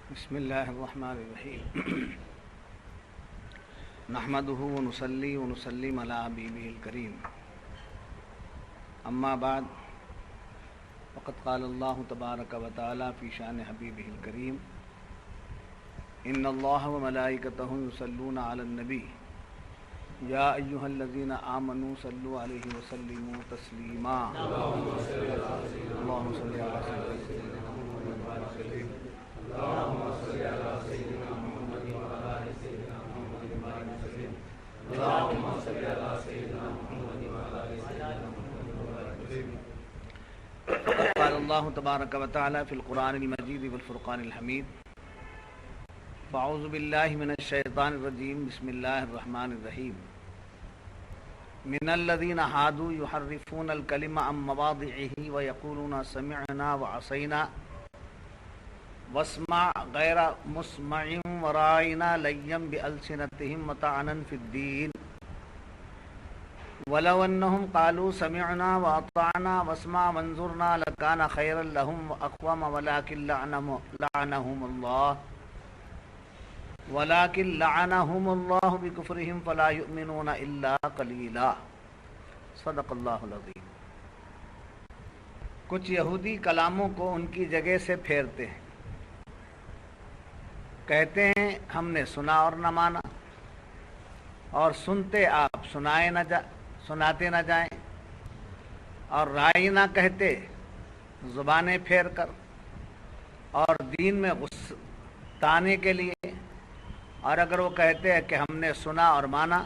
بسم اللہ الرحمن الرحیم نحمده ونصلي ونسلم على حبیبہ الکریم اما بعد فقد قال اللہ تبارک و تعالی فی شان حبیبہ الکریم ان اللہ وملائکتہ یصلون علی النبی یا ایہا الذین آمنوا صلوا علیہ وسلموا تسلیما اللہم صل علی سیدنا اللهم صل على سيدنا محمد وعلى آل سيدنا محمد وبارك وسلم اللهم صل على سيدنا محمد وعلى آل سيدنا محمد وبارك وسلم قال الله تبارك وتعالى في القرآن المجيد والفرقان الحميد فأعوذ بالله من الشيطان الرجيم بسم الله الرحمن الرحيم من الذين هادوا يحرفون الكلم عن مواضعه ويقولون سمعنا وعصينا واسمع غیر مسمع ورائنا لیم بألسنتهم مطعنا في الدين ولو انهم قالوا سمعنا واطعنا واسمع وانظرنا لكان خيرا لهم واقوم ولكن لعنهم الله بكفرهم فلا يؤمنون الا قليلا صدق اللہ العظیم۔ کچھ یہودی کلاموں کو ان کی جگہ سے پھیرتے ہیں، کہتے ہیں ہم نے سنا اور نہ مانا، اور سنتے آپ سناتے نہ جائیں، اور رائے نہ کہتے زبانیں پھیر کر، اور دین میں غصتانے کے لیے، اور اگر وہ کہتے ہیں کہ ہم نے سنا اور مانا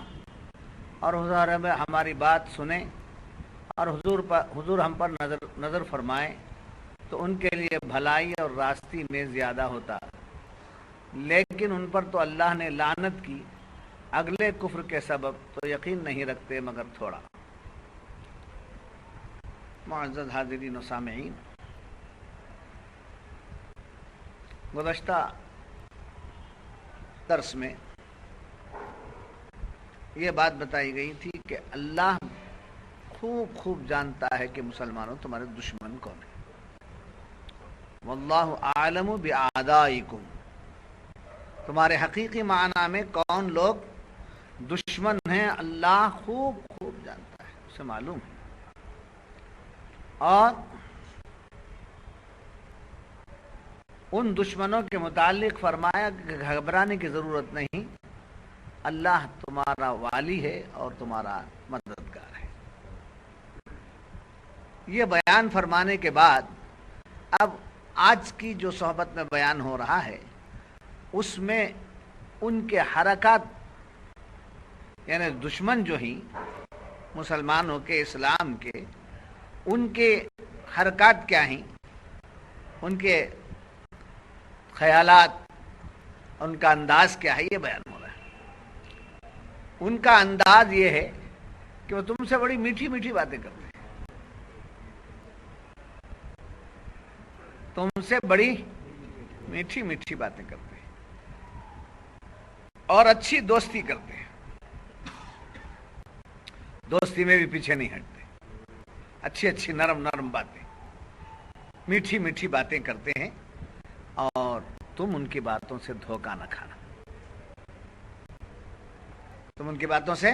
اور حضور میں ہماری بات سنیں اور حضور ہم پر نظر فرمائیں تو ان کے لیے بھلائی اور راستی میں زیادہ ہوتا، لیکن ان پر تو اللہ نے لعنت کی اگلے کفر کے سبب، تو یقین نہیں رکھتے مگر تھوڑا۔ معزز حاضرین و سامعین، گزشتہ درس میں یہ بات بتائی گئی تھی کہ اللہ خوب جانتا ہے کہ مسلمانوں تمہارے دشمن کون ہیں۔ واللہ اعلم باعدائکم، تمہارے حقیقی معنی میں کون لوگ دشمن ہیں اللہ خوب جانتا ہے، اسے معلوم ہے، اور ان دشمنوں کے متعلق فرمایا کہ گھبرانے کی ضرورت نہیں، اللہ تمہارا والی ہے اور تمہارا مددگار ہے۔ یہ بیان فرمانے کے بعد اب آج کی جو صحبت میں بیان ہو رہا ہے اس میں ان کے حرکات، یعنی دشمن جو ہی مسلمانوں کے، اسلام کے، ان کے حرکات کیا ہیں، ان کے خیالات، ان کا انداز کیا ہے، یہ بیان ہو رہا ہے۔ ان کا انداز یہ ہے کہ وہ تم سے بڑی میٹھی باتیں کرتے ہیں، تم سے بڑی میٹھی باتیں کرتے ہیں اور اچھی دوستی کرتے ہیں، دوستی میں بھی پیچھے نہیں ہٹتے، اچھی نرم باتیں، میٹھی باتیں کرتے ہیں، اور تم ان کی باتوں سے دھوکہ نہ کھانا، تم ان کی باتوں سے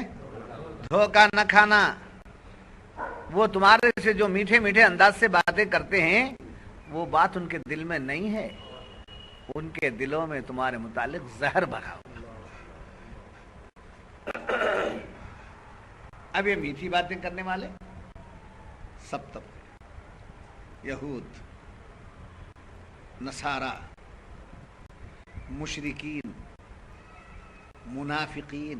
دھوکہ نہ کھانا۔ وہ تمہارے سے جو میٹھے انداز سے باتیں کرتے ہیں وہ بات ان کے دل میں نہیں ہے، ان کے دلوں میں تمہارے متعلق زہر بھرا ہوا۔ اب یہ میٹھی باتیں کرنے والے سب طبقے، یہود، نصارہ، مشرکین، منافقین،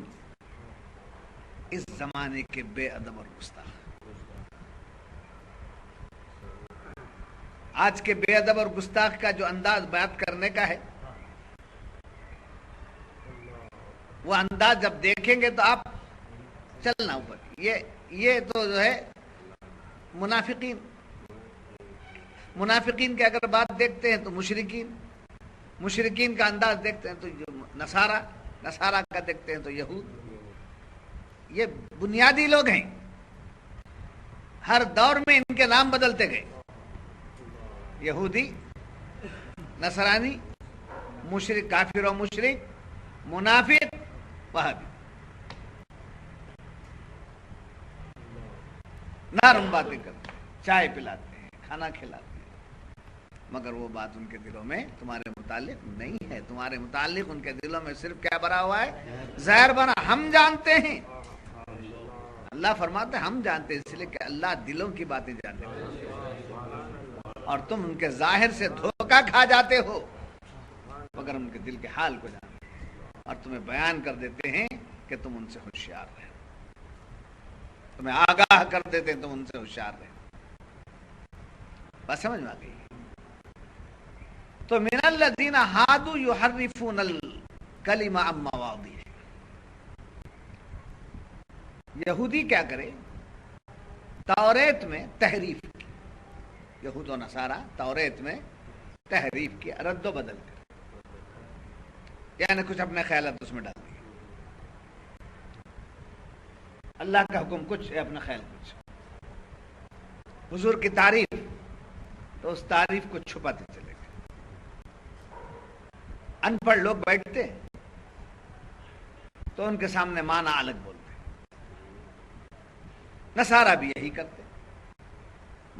اس زمانے کے بے ادب اور گستاخ، آج کے بے ادب اور گستاخ کا جو انداز بات کرنے کا ہے، وہ انداز جب دیکھیں گے تو آپ چلنا اوپر۔ یہ تو جو ہے منافقین کے اگر بات دیکھتے ہیں تو مشرکین کا انداز دیکھتے ہیں تو نصارہ کا دیکھتے ہیں تو یہود، یہ بنیادی لوگ ہیں، ہر دور میں ان کے نام بدلتے گئے، یہودی، نصرانی، مشرک کافر و مشرک، منافق وہابی، نرم باتیں کرتے ہیں، چائے پلاتے ہیں، کھانا کھلاتے ہیں، مگر وہ بات ان کے دلوں میں تمہارے متعلق نہیں ہے. تمہارے متعلق ان کے دلوں میں صرف کیا بھرا ہوا ہے؟ زہر بنا. ہم جانتے ہیں، اللہ فرماتے ہیں ہم جانتے ہیں، اس لیے کہ اللہ دلوں کی باتیں جانتے ہیں، اور تم ان کے ظاہر سے دھوکہ کھا جاتے ہو مگر ان کے دل کے حال کو جانتے ہیں، اور تمہیں بیان کر دیتے ہیں کہ تم ان سے ہوشیار رہے، تمہیں آگاہ کر دیتے ہیں تم ان سے ہوشیار رہے. بات سمجھ میں آ گئی؟ تو من الذین ہادوا یحرفون الکلم عن مواضعہ. یہودی کیا کرے؟ توریت میں تحریف کی، یہود و نصارہ توریت میں تحریف کی، رد و بدل کر، یعنی کچھ اپنے خیالات اس میں ڈال دیے. اللہ کا حکم کچھ، اپنا خیال کچھ. حضور کی تعریف تو اس تعریف کو چھپاتے چلے گئے. ان پڑھ لوگ بیٹھتے تو ان کے سامنے معنی الگ بولتے. نصارہ بھی یہی کرتے،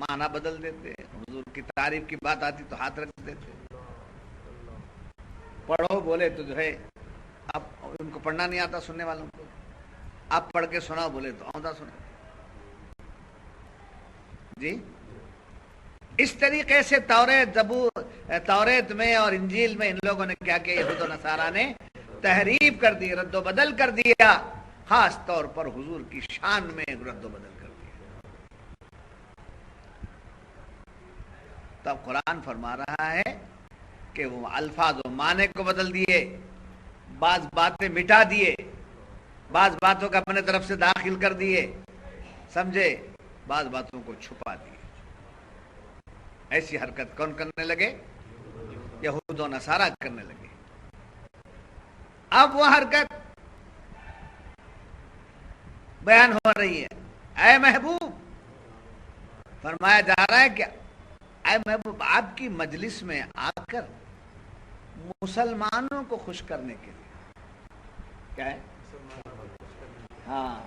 معنی بدل دیتے. حضور کی تعریف کی بات آتی تو ہاتھ رکھ دیتے. پڑھو بولے تو جو ہے، اب ان کو پڑھنا نہیں آتا سننے والوں کو، آپ پڑھ کے سناؤ بولے تو آتا سنا. جی اس طریقے سے توریت میں اور انجیل میں ان لوگوں نے کیا کیا؟ یہود و نصارہ نے تحریف کر دی، رد و بدل کر دیا. خاص طور پر حضور کی شان میں رد و بدل کر دیا. تب قرآن فرما رہا ہے کہ وہ الفاظ و معنی کو بدل دیے، بعض باتیں مٹا دیے، بعض باتوں کو اپنے طرف سے داخل کر دیے، سمجھے، بعض باتوں کو چھپا دیے. ایسی حرکت کون کرنے لگے؟ یہود و نصارہ کرنے لگے. اب وہ حرکت بیان ہو رہی ہے. اے محبوب، فرمایا جا رہا ہے کہ اے محبوب، آپ کی مجلس میں آ کر مسلمانوں کو خوش کرنے کے لیے، کیا ہے؟ ہاں،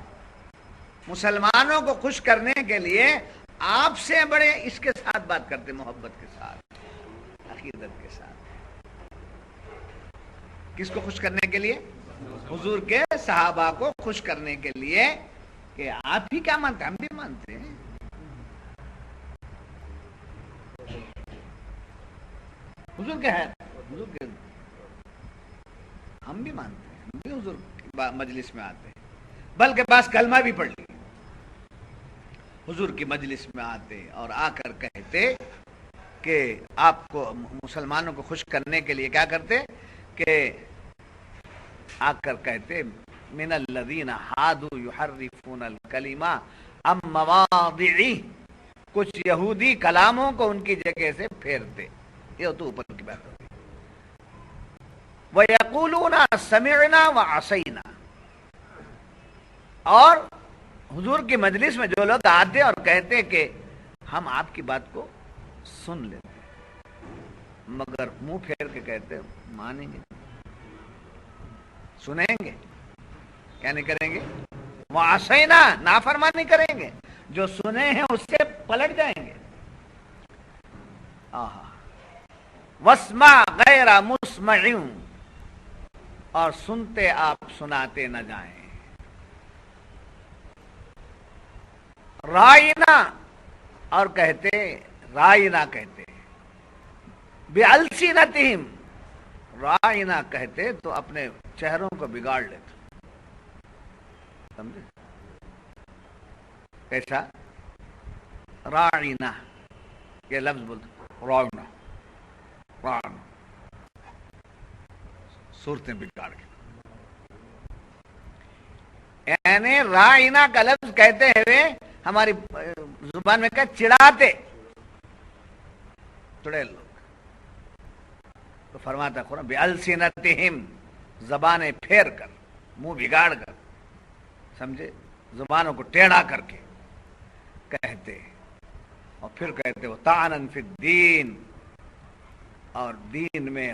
مسلمانوں کو خوش کرنے کے لیے آپ سے بڑے اس کے ساتھ بات کرتے، محبت کے ساتھ، عقیدت کے ساتھ. کس کو خوش کرنے کے لیے؟ حضور کے صحابہ کو خوش کرنے کے لیے کہ آپ ہی کیا مانتے، ہم بھی مانتے ہیں. حضور کے ہے، حضور کے ہم بھی مانتے ہیں، ہم بھی حضور کی مجلس میں آتے ہیں، بلکہ بعض کلمہ بھی پڑھ لی. حضور کی مجلس میں آتے اور آ کر کہتے کہ آپ کو مسلمانوں کو خوش کرنے کے لیے کیا کرتے کہ آ کر کہتے من الذین ہادوا یحرفون الکلم عن مواضعہ. کچھ یہودی کلاموں کو ان کی جگہ سے پھیرتے. یہ تو اوپر کی بات ہوتی. وَيَقُولُونَ سَمِعْنَا وَعَصَيْنَا. اور حضور کی مجلس میں جو لوگ آتے اور کہتے کہ ہم آپ کی بات کو سن لیتے مگر منہ پھیر کے کہتے مانیں گے، سنیں گے، کیا نہیں کریں گے؟ وَعَصَيْنَا، نافرمانی کریں گے، جو سنے ہیں اس سے پلٹ جائیں گے. وَاسْمَعْ غَيْرَ مُسْمَعٍ، اور سنتے آپ سناتے نہ جائیں. رائنا، اور کہتے رائنا کہتے بِأَلْسِنَتِهِمْ، رائنا کہتے تو اپنے چہروں کو بگاڑ لیتے. سمجھے کیسا؟ رائنا یہ لفظ بولتے، رائنا رائنا، صورتیں بگاڑ کے. یعنی رائنا کا لفظ کہتے ہوئے ہماری زبان میں کیا چڑھاتے، چڑیل لوگ. تو فرماتا قرآن بِأَلْسِنَتِهِمْ، زبانیں پھیر کر، منہ بگاڑ کر، سمجھے، زبانوں کو ٹیڑھا کر کے کہتے. اور پھر کہتے وہ طَعْنًا فِي الدِّينِ، اور دین میں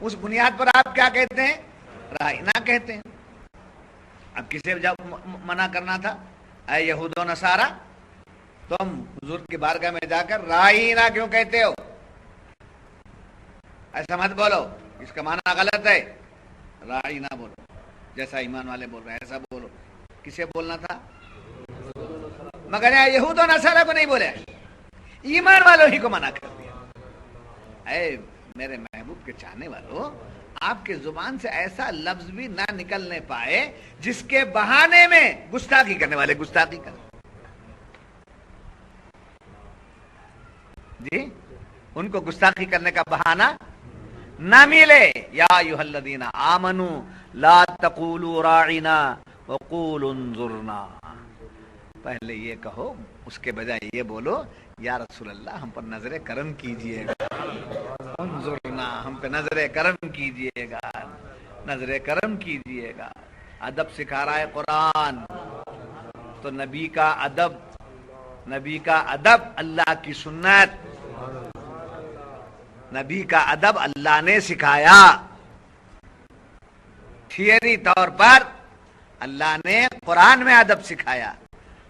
اس بنیاد پر آپ کیا کہتے ہیں؟ رائنا کہتے ہیں. اب کسے جب منع کرنا تھا؟ اے یہود و نصارا، تم حضور کی بارگاہ میں جا کر رائنا کیوں کہتے ہو؟ ایسا مت بولو، اس کا معنی غلط ہے. رائنا بولو جیسا ایمان والے بول رہے ہیں، ایسا بولو. کسے بولنا تھا؟ مگر یہود و نصارا کو نہیں بولے، ایمان والوں ہی کو منع کر دیا. اے میرے محبوب کے چاہنے والوں، آپ کے زبان سے ایسا لفظ بھی نہ نکلنے پائے جس کے بہانے میں گستاخی کرنے والے گستاخی کریں. جی، ان کو گستاخی کرنے کا بہانہ نہ ملے. یا ایھا الذین آمنوا لا تقولوا راعنا وقولوا انظرنا. پہلے یہ کہو، اس کے بجائے یہ بولو یا رسول اللہ ہم پر نظر کرم کیجئے گا، انظرنا، ہم پہ نظر کرم کیجئے گا، نظر کرم کیجئے گا. ادب سکھا رہا ہے قرآن. تو نبی کا ادب، نبی کا ادب اللہ کی سنت، نبی کا ادب اللہ نے سکھایا. تھیوری طور پر اللہ نے قرآن میں ادب سکھایا،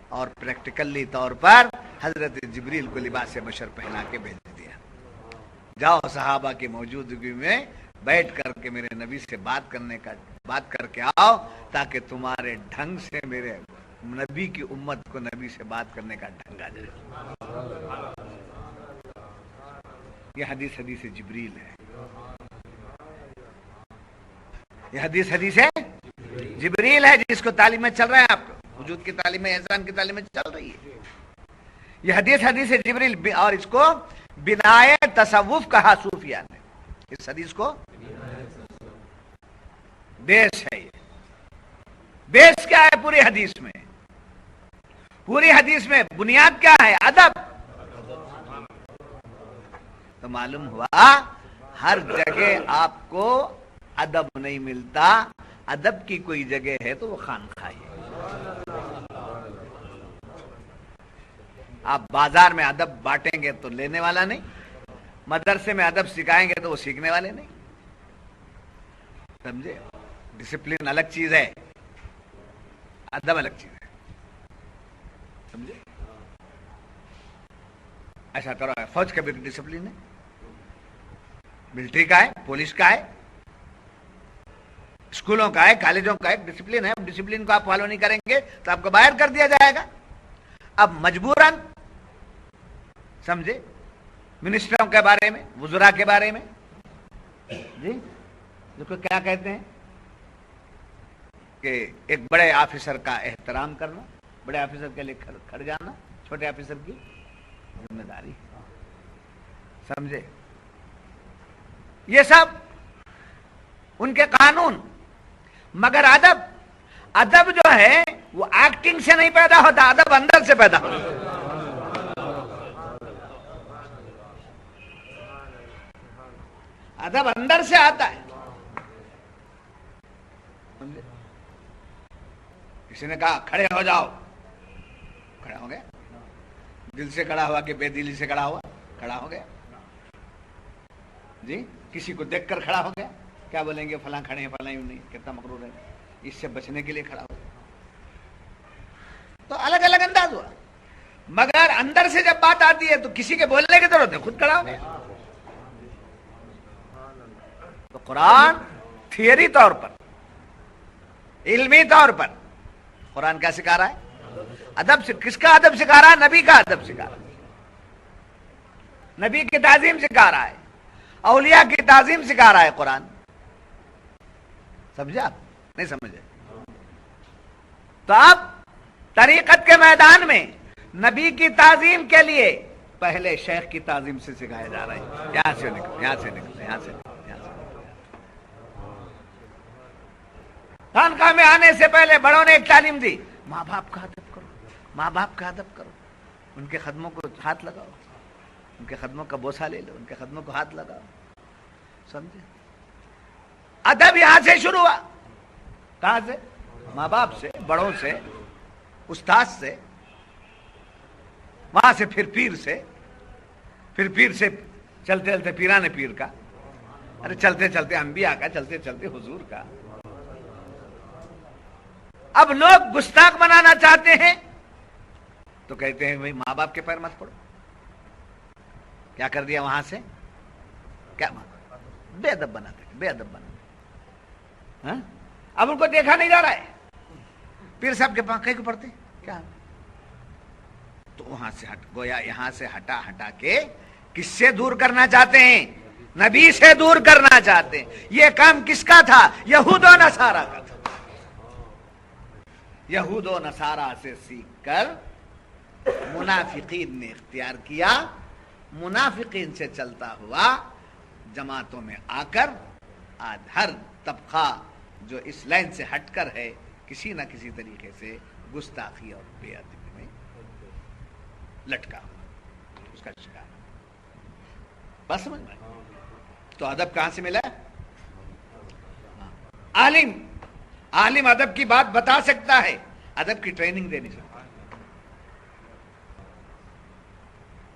اور پریکٹیکلی طور پر حضرت جبریل کو لباس بشر پہنا کے بھیج دیا. جاؤ صحابہ کی موجودگی میں بیٹھ کر کے میرے نبی سے بات کر کے آؤ، تاکہ تمہارے ڈھنگ سے میرے نبی کی امت کو نبی سے بات کرنے کا ڈھنگ آ جائے. یہ حدیث جبریل ہے. یہ حدیث ہے جبریل ہے، جس کو تعلیم میں چل رہے ہیں آپ. وجود کی تعلیم میں، احسان کی تعلیم میں چل رہی ہے. یہ حدیث جبریل، اور اس کو بنائے تصوف کہا صوفیہ نے. اس حدیث کو بیس ہے. یہ بیس کیا ہے پوری حدیث میں؟ پوری حدیث میں بنیاد کیا ہے؟ ادب. تو معلوم ہوا ہر جگہ آپ کو ادب نہیں ملتا. ادب کی کوئی جگہ ہے تو وہ خانقاہ ہے. آپ بازار میں ادب بانٹیں گے تو لینے والا نہیں، مدرسے میں ادب سکھائیں گے تو وہ سیکھنے والے نہیں. سمجھے؟ ڈسپلن الگ چیز ہے، ادب الگ چیز ہے. سمجھے؟ ایسا کرو، فوج کا بھی ڈسپلن ہے، ملٹری کا ہے، پولیس کا ہے، اسکولوں کا ہے، کالجوں کا ایک ڈسپلن ہے. ڈسپلن کو آپ فالو نہیں کریں گے تو آپ کو باہر کر دیا جائے گا. اب مجبوراً، سمجھے، منسٹروں کے بارے میں، وزراء کے بارے میں، جی جو کو کیا کہتے ہیں کہ ایک بڑے آفیسر کا احترام کرنا، بڑے آفیسر کے لیے کھڑ جانا چھوٹے آفیسر کی ذمہ داری. سمجھے؟ یہ سب ان کے قانون. مگر ادب جو ہے وہ ایکٹنگ سے نہیں پیدا ہوتا، ادب اندر سے پیدا ہوتا. ادب اندر سے آتا ہے. کسی نے کہا کھڑے ہو جاؤ، کھڑا ہو گیا. دل سے کھڑا ہوا کہ بے دلی سے کھڑا ہوا؟ کھڑا ہو گیا. جی، کسی کو دیکھ کر کھڑا ہو گیا، کیا بولیں گے؟ فلاں کھڑے ہیں، فلاں نہیں، کتنا مغرور ہے. اس سے بچنے کے لیے کھڑا ہو گیا. تو الگ الگ انداز ہوا. مگر اندر سے جب بات آتی ہے تو کسی کے بولنے کی ضرورت ہے، خود کھڑا ہو گیا. تو قرآن تھیوری طور پر، علمی طور پر قرآن کیا سکھا رہا ہے؟ ادب. کس کا ادب سکھا رہا ہے؟ نبی کا ادب سکھا رہا ہے. نبی کی تعظیم سکھا رہا ہے، اولیاء کی تعظیم سکھا رہا ہے قرآن. سمجھے آپ؟ نہیں سمجھے؟ تو اب طریقت کے میدان میں نبی کی تعظیم کے لیے پہلے شیخ کی تعظیم سے سکھایا جا رہا ہے. یہاں سے نکلو، یہاں سے نکلو، یہاں سے نکلو. خانقاہ میں آنے سے پہلے بڑوں نے ایک تعلیم دی، ماں باپ کا ادب کرو، ماں باپ کا ادب کرو. ان کے قدموں کو ہاتھ لگاؤ، ان کے قدموں کا بوسہ لے لو، ان کے قدموں کو ہاتھ لگاؤ. سمجھے؟ ادب یہاں سے شروع ہوا. کہاں سے؟ ماں باپ سے، بڑوں سے، استاد سے، وہاں سے پھر پیر سے، پھر پیر سے چلتے چلتے پیرانے پیر کا، ارے چلتے چلتے انبیاء کا، چلتے چلتے حضور کا. اب لوگ گستاخ بنانا چاہتے ہیں تو کہتے ہیں بھائی ماں باپ کے پیر مت پڑو. کیا کر دیا وہاں سے؟ کیا بے ادب بناتے، بے ادب بناتے. اب ان کو دیکھا نہیں جا رہا ہے، پیر صاحب کے پاس کہیں کو پڑھتے کیا؟ تو وہاں سے گویا یہاں سے ہٹا ہٹا کے کس سے دور کرنا چاہتے ہیں؟ نبی سے دور کرنا چاہتے ہیں. یہ کام کس کا تھا؟ یہود و نصارہ کا تھا. یہود و نصارہ سے سیکھ کر منافقین نے اختیار کیا. منافقین سے چلتا ہوا جماعتوں میں آ کر آج ہر طبقہ جو اس لائن سے ہٹ کر ہے کسی نہ کسی طریقے سے گستاخی اور بے ادبی میں لٹکا ہوا، اس کا شکار. بس سمجھ میں. تو ادب کہاں سے ملا؟ عالم ادب کی بات بتا سکتا ہے، ادب کی ٹریننگ دے نہیں سکتا.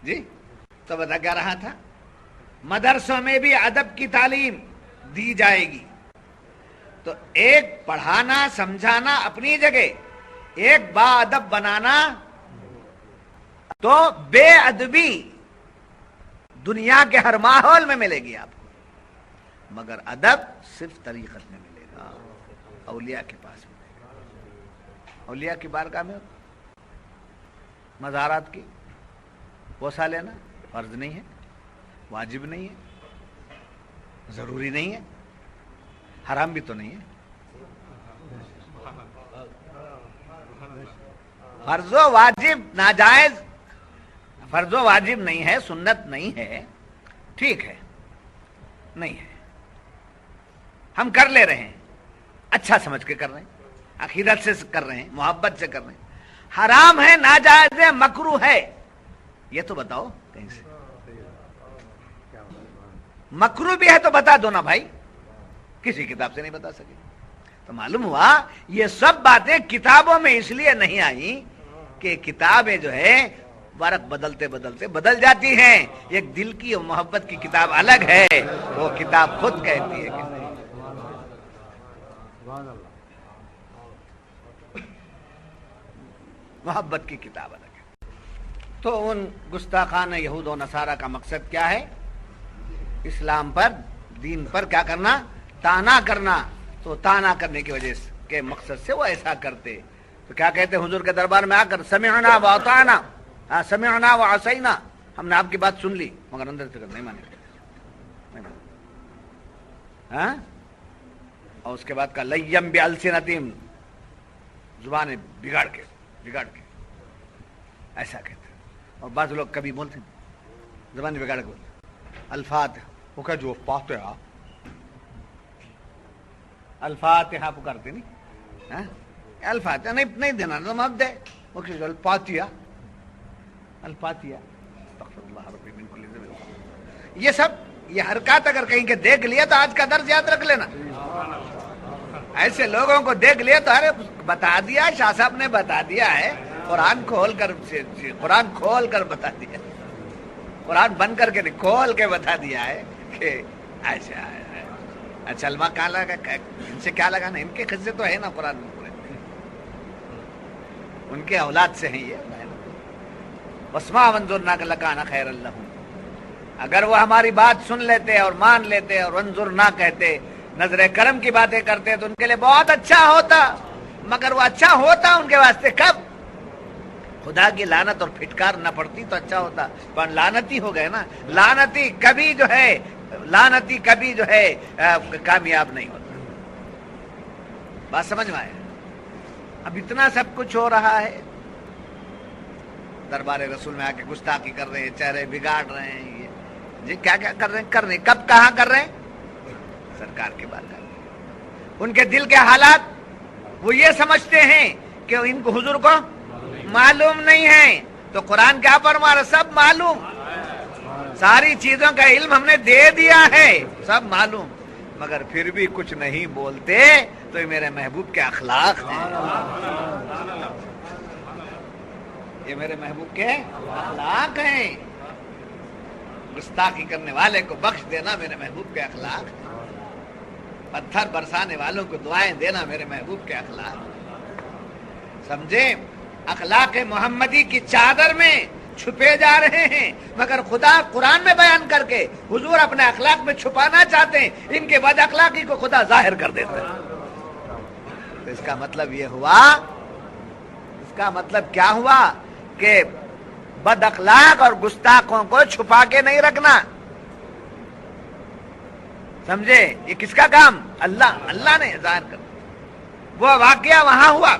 جی تو بتا کیا رہا تھا؟ مدرسوں میں بھی ادب کی تعلیم دی جائے گی. تو ایک پڑھانا سمجھانا اپنی جگہ، ایک با ادب بنانا. تو بے ادبی دنیا کے ہر ماحول میں ملے گی آپ کو، مگر ادب صرف طریقت میں ملے گا، اولیاء کے پاس ملے گا. اولیاء کی بارگاہ میں مزارات کی بوسہ لینا فرض نہیں ہے، واجب نہیں ہے، ضروری نہیں ہے، حرام بھی تو نہیں ہے. فرض و واجب ناجائز، فرض و واجب نہیں ہے، سنت نہیں ہے، ٹھیک ہے، نہیں ہے، ہم کر لے رہے ہیں، اچھا سمجھ کے کر رہے ہیں، عقیدت سے کر رہے ہیں، محبت سے کر رہے ہیں. حرام ہے، ناجائز ہے، مکروہ ہے، یہ تو بتاؤ کہیں سے. مکروہ بھی ہے تو بتا دو نا بھائی، کسی کتاب سے نہیں بتا سکے. تو معلوم ہوا یہ سب باتیں کتابوں میں اس لیے نہیں آئی کہ کتابیں جو ہے ورق بدلتے بدلتے بدل جاتی ہیں. ایک دل کی اور محبت کی کتاب الگ ہے، وہ کتاب خود کہتی ہے کہ محبت کی کتاب الگ ہے. تو ان گستاخان یہود و نصارہ کا مقصد کیا ہے؟ اسلام پر، دین پر کیا کرنا؟ تانا کرنا. تو تانا کرنے کی وجہ کے مقصد سے وہ ایسا کرتے. تو کیا کہتے حضور کے دربار میں آ کر؟ سمعنا واطعنا، سمعنا وعصینا، ہم نے آپ کی بات سن لی مگر اندر سے نہیں مانے. اور اس کے بعد کا لیم بالسنتہم، زبانیں بگاڑ کے ایسا کہتے. اور بعض لوگ کبھی بولتے ہیں زبان بگاڑ کے بولتے الفاتحہ، وہ کہ جو فاتحہ الفاتحہ پکارتے نہیں، الفاتحہ نہیں دینا تم اب دے، وہ کہ الفاتحہ استغفر اللہ ربی من کل ذنب. یہ سب یہ حرکات اگر کہیں کے دیکھ لیا تو آج کا درس یاد رکھ لینا. ایسے لوگوں کو دیکھ لیا تو ارے بتا دیا، شاہ صاحب نے بتا دیا ہے، قرآن کھول کر بتا دیا، قرآن بند کر کے کھول کے بتا دیا ہے کہ اچھا علماء کہاں لگا، ان سے کیا لگانا، ان کے قصے تو ہے نا قرآن میں پورے، ان کے اولاد سے ہیں یہ. وَاسْمَعْ وَانظُرْ لَكَانَ خَيْرًا لَهُمْ. اگر وہ ہماری بات سن لیتے اور مان لیتے اور انظر نہ کہتے، نظر کرم کی باتیں کرتے تو ان کے لیے بہت اچھا ہوتا. مگر وہ اچھا ہوتا ان کے واسطے کب؟ خدا کی لعنت اور پھٹکار نہ پڑتی تو اچھا ہوتا. پر لعنتی ہو گئے نا، لعنتی کبھی جو ہے کامیاب نہیں ہوتا. بات سمجھ میں آئے؟ اب اتنا سب کچھ ہو رہا ہے، دربار رسول میں آ کے گستاخی کر رہے ہیں، چہرے بگاڑ رہے ہیں. یہ جی کیا کر رہے ہیں کب کہاں کر رہے ہیں؟ سرکار کے بات کر رہے ہیں. ان کے دل کے حالات وہ یہ سمجھتے ہیں کہ ان کو حضور کو معلوم نہیں ہے. تو قرآن کیا فرما رہا؟ سب معلوم، ساری چیزوں کا علم ہم نے دے دیا ہے، سب معلوم، مگر پھر بھی کچھ نہیں بولتے. تو یہ میرے محبوب کے اخلاق ہیں، یہ میرے محبوب کے اخلاق ہیں. گستاخی کرنے والے کو بخش دینا میرے محبوب کے اخلاق، پتھر برسانے والوں کو دعائیں دینا میرے محبوب کے اخلاق. سمجھے؟ اخلاق محمدی کی چادر میں چھپے جا رہے ہیں، مگر خدا قرآن میں بیان کر کے حضور اپنے اخلاق میں چھپانا چاہتے ہیں. ان کے بد اخلاقی کو خدا ظاہر کر دیتا ہے. تو اس کا مطلب یہ ہوا، اس کا مطلب کیا ہوا کہ بد اخلاق اور گستاخوں کو چھپا کے نہیں رکھنا. سمجھے؟ یہ کس کا کام؟ اللہ نے ظاہر کر. وہ واقعہ وہاں ہوا،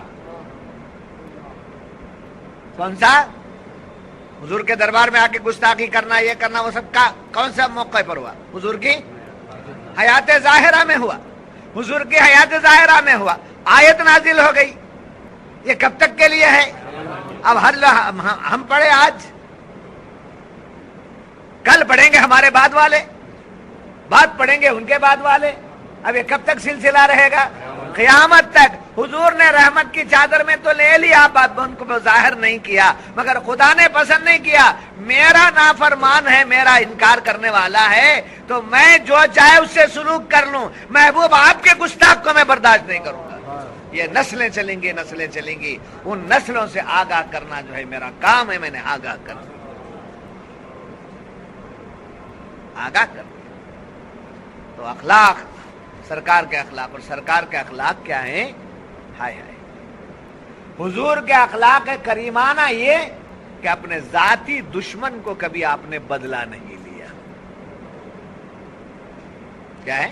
کون سا؟ حضور کے دربار میں آ کے گستاخی کرنا، یہ کرنا، وہ سب کا کون سا موقع پر ہوا؟ حضور کی حیات ظاہرہ میں ہوا. حضور کی حیات ظاہرہ میں ہوا. آیت نازل ہو گئی. یہ کب تک کے لیے ہے؟ اب ہم پڑھے آج، کل پڑھیں گے ہمارے بعد والے، بعد پڑھیں گے ان کے بعد والے. اب یہ کب تک سلسلہ رہے گا؟ قیامت تک. حضور نے رحمت کی چادر میں تو لے لیا، بات ان کو ظاہر نہیں کیا، مگر خدا نے پسند نہیں کیا. میرا نافرمان ہے، میرا انکار کرنے والا ہے، تو میں جو چاہے اس سے سلوک کر لوں. محبوب آپ کے گستاخ کو میں برداشت نہیں کروں گا. یہ نسلیں چلیں گی، نسلیں چلیں گی. ان نسلوں سے آگاہ کرنا جو ہے میرا کام ہے. میں نے آگاہ کرنا، آگاہ کرنا. تو اخلاق، سرکار کے اخلاق، اور سرکار کے اخلاق کیا ہیں؟ ہائے ہائے. حضور کے اخلاق کریمانہ یہ کہ اپنے ذاتی دشمن کو کبھی آپ نے بدلہ نہیں لیا. کیا ہے؟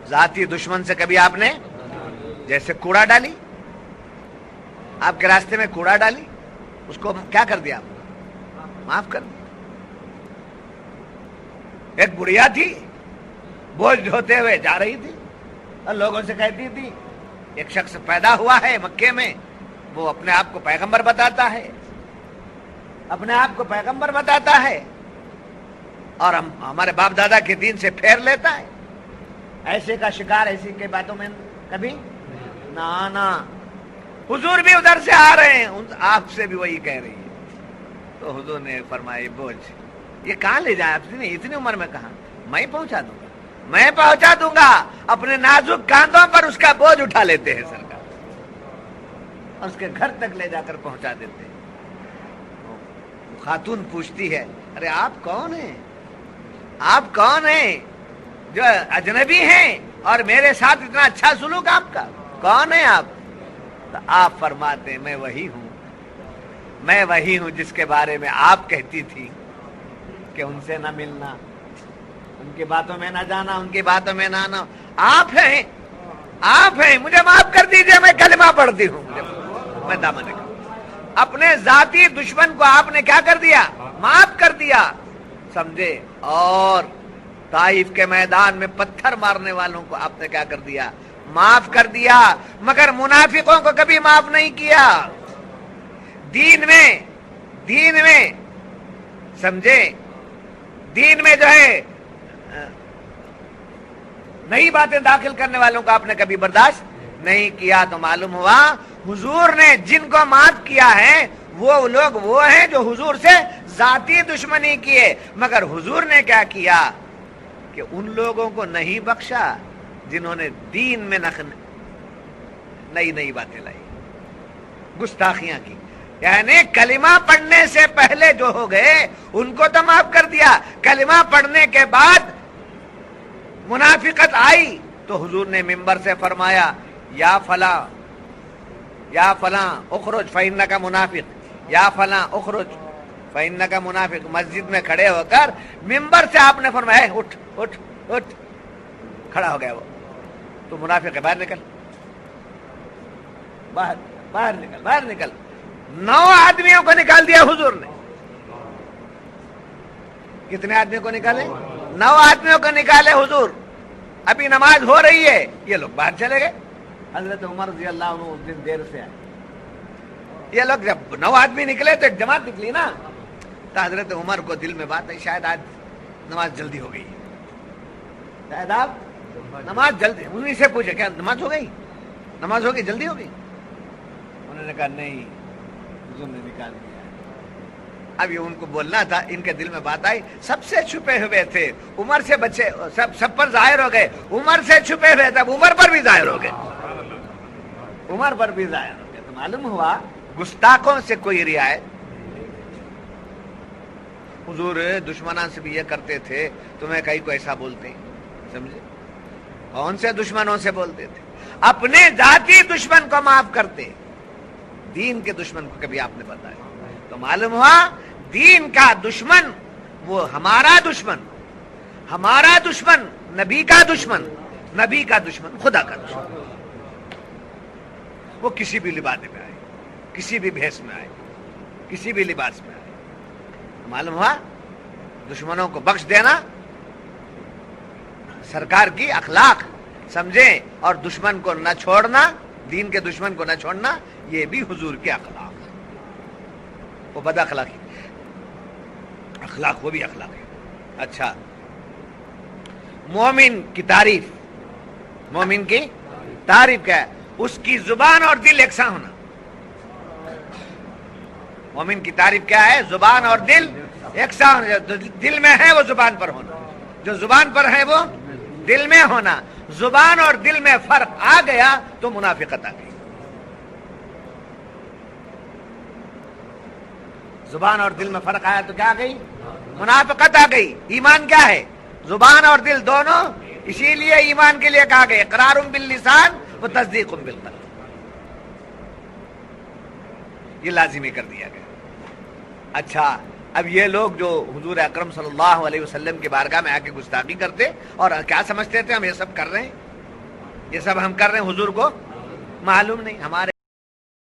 ذاتی دشمن سے کبھی آپ نے، جیسے کوڑا ڈالی، آپ کے راستے میں کوڑا ڈالی، اس کو کیا کر دیا؟ معاف کر دیا. ایک بڑھیا تھی، بوجھ ڈھوتے ہوئے جا رہی تھی اور لوگوں سے کہتی تھی ایک شخص پیدا ہوا ہے مکے میں، وہ اپنے آپ کو پیغمبر بتاتا ہے، اپنے آپ کو پیغمبر بتاتا ہے، اور ہمارے باپ دادا کے دین سے پھیر لیتا ہے. ایسے کا شکار ایسی کے باتوں میں کبھی نہ. حضور بھی ادھر سے آ رہے ہیں، آپ سے بھی وہی کہہ رہی ہے. تو حضور نے فرمایا بوجھ یہ کہاں لے جائیں؟ آپ نے اتنی عمر میں کہا میں پہنچا دوں گا، میں پہنچا دوں گا. اپنے نازک کاندھوں پر اس کا بوجھ اٹھا لیتے ہیں سرکار، اور اس کے گھر تک لے جا کر پہنچا دیتے ہیں. خاتون پوچھتی ہے ارے آپ کون ہیں؟ آپ کون ہیں جو اجنبی ہیں اور میرے ساتھ اتنا اچھا سلوک آپ کا؟ کون ہیں آپ؟ تو آپ فرماتے ہیں میں وہی ہوں، میں وہی ہوں جس کے بارے میں آپ کہتی تھی کہ ان سے نہ ملنا، ان کی باتوں میں نہ جانا، ان کی باتوں میں نہ آنا. آپ ہیں، آپ ہیں. مجھے معاف کر دیجئے، میں کلمہ پڑھتی ہوں، میں دامن کا. اپنے ذاتی دشمن کو آپ نے کیا کر دیا؟ معاف کر دیا. سمجھے؟ اور طائف کے میدان میں پتھر مارنے والوں کو آپ نے کیا کر دیا؟ معاف کر دیا. مگر منافقوں کو کبھی معاف نہیں کیا. دین میں سمجھے، دین میں جو ہے نئی باتیں داخل کرنے والوں کو آپ نے کبھی برداشت نہیں کیا. تو معلوم ہوا حضور نے جن کو معاف کیا ہے وہ لوگ وہ ہیں جو حضور سے ذاتی دشمنی کیے. مگر حضور نے کیا کیا کہ ان لوگوں کو نہیں بخشا جنہوں نے دین میں نئی باتیں لائی، گستاخیاں کی. یعنی کلمہ پڑھنے سے پہلے جو ہو گئے ان کو تو معاف کر دیا. کلمہ پڑھنے کے بعد منافقت آئی تو حضور نے منبر سے فرمایا یا فلاں اخرج فإنک منافق، یا فلاں اخرج فإنک منافق. مسجد میں کھڑے ہو کر منبر سے آپ نے فرمایا اٹھ اٹھ اٹھ. کھڑا ہو گیا وہ تو منافق ہے، باہر نکل، باہر نکل، باہر نکل. 9 آدمیوں کو نکال دیا حضور نے. کتنے آدمیوں کو نکالے؟ 9 آدمیوں کو نکالے حضور. ابھی نماز ہو رہی ہے، یہ لوگ باہر چلے گئے. حضرت عمر رضی اللہ عنہ اس دن دیر سے آئے. یہ لوگ جب 9 آدمی نکلے تو ایک جماعت نکلی نا، تو حضرت عمر کو دل میں بات ہے شاید آج نماز جلدی ہو گئی، شاید آپ نماز جلدی. انہیں سے پوچھے کیا نماز ہو گئی؟ نماز ہوگی جلدی ہوگی؟ انہوں نے کہا نہیں، حضور نے نکال دیا. اب یہ ان کو بولنا تھا، ان کے دل میں بات آئی، سب سے چھپے ہوئے تھے، عمر سے بچے، سب پر ظاہر ہو گئے، عمر سے چھپے ہوئے تھے، اب عمر پر بھی ظاہر ہو گئے، عمر پر بھی ظاہر ہو گئے۔ تو معلوم ہوا گستاخوں سے کوئی رعایت۔ حضور دشمنان سے بھی یہ کرتے تھے، تمہیں کہیں کو ایسا بولتے ہیں، سمجھے؟ کون سے دشمنوں سے بولتے تھے؟ اپنے ذاتی دشمن کو معاف کرتے، دین کے دشمن کو کبھی آپ نے بتایا؟ تو معلوم ہوا دین کا دشمن وہ ہمارا دشمن، ہمارا دشمن نبی کا دشمن، نبی کا دشمن خدا کا دشمن، وہ کسی بھی لباس میں آئے، کسی بھی بھیس میں آئے، کسی بھی لباس میں آئے۔ معلوم ہوا دشمنوں کو بخش دینا سرکار کی اخلاق سمجھیں، اور دشمن کو نہ چھوڑنا، دین کے دشمن کو نہ چھوڑنا، یہ بھی حضور کی اخلاق ہے۔ وہ بد اخلاقی اخلاق، وہ بھی اخلاق ہے۔ اچھا، مومن کی تعریف، مومن کی تعریف کیا ہے؟ اس کی زبان اور دل یکساں ہونا۔ مومن کی تعریف کیا ہے؟ زبان اور دل یکساں ہونا، جو دل میں ہے وہ زبان پر ہونا، جو زبان پر ہے وہ دل میں ہونا۔ زبان اور دل میں فرق آ گیا تو منافقت آ گئی۔ زبان اور دل میں فرق آیا تو کیا آ گئی؟ منافقت آ گئی۔ ایمان کیا ہے؟ زبان اور دل دونوں، اسی لیے ایمان کے لیے کہا گیا اقرار باللسان و تصدیق بالقلب، یہ لازمی کر دیا گیا۔ اچھا، اب یہ لوگ جو حضور اکرم صلی اللہ علیہ وسلم کی بارگاہ میں آ کے گستاخی کرتے اور کیا سمجھتے تھے ہم یہ سب کر رہے ہیں، یہ سب ہم کر رہے ہیں، حضور کو معلوم نہیں، ہمارے